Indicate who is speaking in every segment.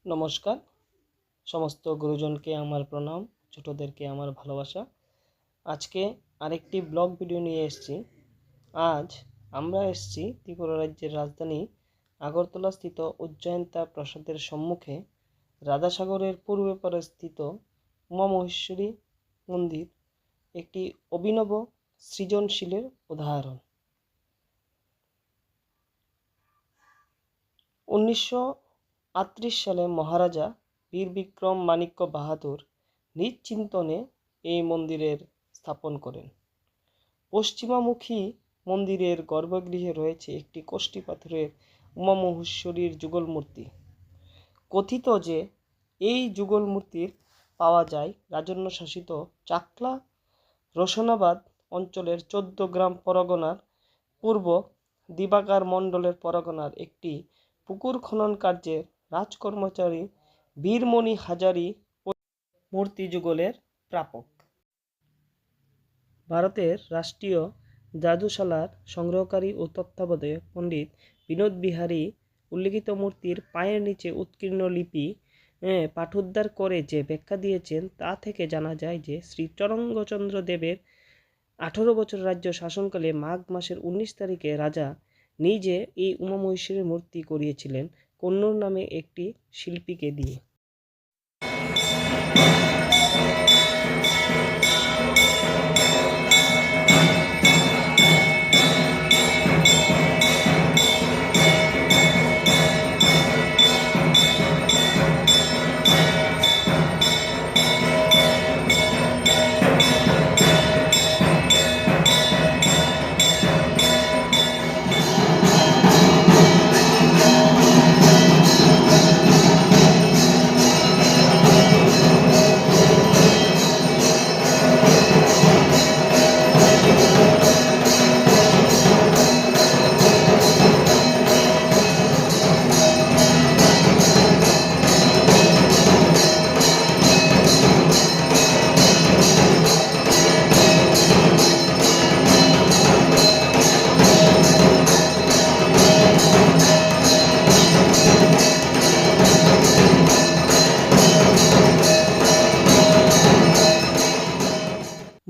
Speaker 1: নমস্কার। সমস্ত গুরুজনকে আমার প্রণাম, ছোটদেরকে আমার ভালোবাসা। আজকে আরেকটি ব্লগ ভিডিও নিয়ে এসেছি। আজ আমরা এসেছি ত্রিপুরা রাজ্যের রাজধানী আগরতলা স্থিত উজ্জয়ন্তা প্রাসাদের সম্মুখে রাধাসাগরের পূর্বে পারে স্থিত উমা মহেশ্বরী মন্দির একটি অভিনব সৃজনশীলের উদাহরণ। 1938 সালে মহারাজা বীর বিক্রম মাণিক্য বাহাদুর নিজ চিন্তনে এই মন্দিরের স্থাপন করেন। পশ্চিমামুখী মন্দিরের গর্ভগৃহে রয়েছে একটি কষ্টি পাথরের উমা মহেশ্বরীর যুগল মূর্তি। কথিত যে এই যুগল মূর্তির পাওয়া যায় রাজন্য শাসিত চাকলা রোশনাবাদ অঞ্চলের 14 গ্রাম পরগনার পূর্ব দিবাকার মণ্ডলের পরগনার একটি পুকুর খনন কার্যের রাজকর্মচারী বীরমণি হাজারি মূর্তি যুগলের প্রাপক। ভারতের রাষ্ট্রীয় জাদুশালার সংগ্রহকারী ও তত্ত্বাবধায়ক পণ্ডিত বিনোদ বিহারী উল্লিখিত মূর্তির পায়ের নিচে উৎকীর্ণ লিপি পাঠোদ্ধার করে যে ব্যাখ্যা দিয়েছেন তা থেকে জানা যায় যে শ্রী তরঙ্গচন্দ্র দেবের 18 বছর রাজ্য শাসনকালে মাঘ মাসের 19 তারিখে রাজা নিজে এই উমা মহেশ্বরীর মূর্তি করিয়েছিলেন কন্নূর নামে একটি শিল্পীকে দিয়ে।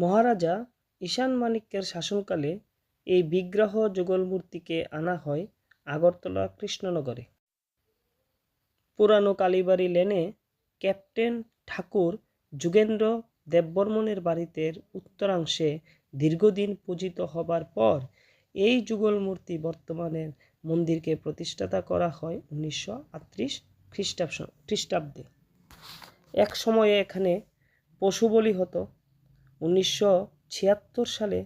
Speaker 1: মহারাজা ঈশান মাণিক্যের শাসনকালে এই বিগ্রহ যুগল মূর্তিকে আনা হয় আগরতলা কৃষ্ণনগরে। পুরানো কালীবাড়ি লেনে ক্যাপ্টেন ঠাকুর যুগেন্দ্র দেববর্মনের বাড়িতে উত্তরাংশে দীর্ঘদিন পূজিত হবার পর এই যুগল মূর্তি বর্তমানের মন্দিরকে প্রতিষ্ঠাতা করা হয় 1938 খ্রিস্টাব্দে। এক সময়ে এখানে পশু বলি হতো। 1976 সালে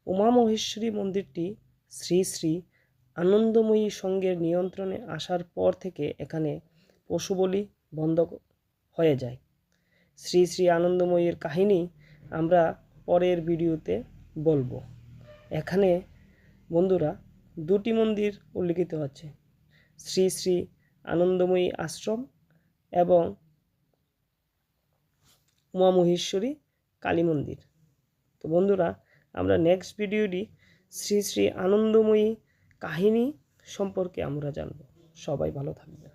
Speaker 1: উমা মহেশ্বরী মন্দিরটি শ্রী শ্রী আনন্দময়ী সংঘের নিয়ন্ত্রণে আসার পর থেকে এখানে পশু বলি বন্ধ হয়ে যায়। শ্রী শ্রী আনন্দময়ীর কাহিনী আমরা পরের ভিডিওতে বলবো। এখানে বন্ধুরা দুটি মন্দির উল্লিখিত আছে, শ্রী শ্রী আনন্দময়ী আশ্রম এবং উমা মহেশ্বরী কালী মন্দির। তো বন্ধুরা আমরা নেক্সট ভিডিওটি শ্রী শ্রী আনন্দময়ী কাহিনী সম্পর্কে আমরা জানব। সবাই ভালো থাকবেন।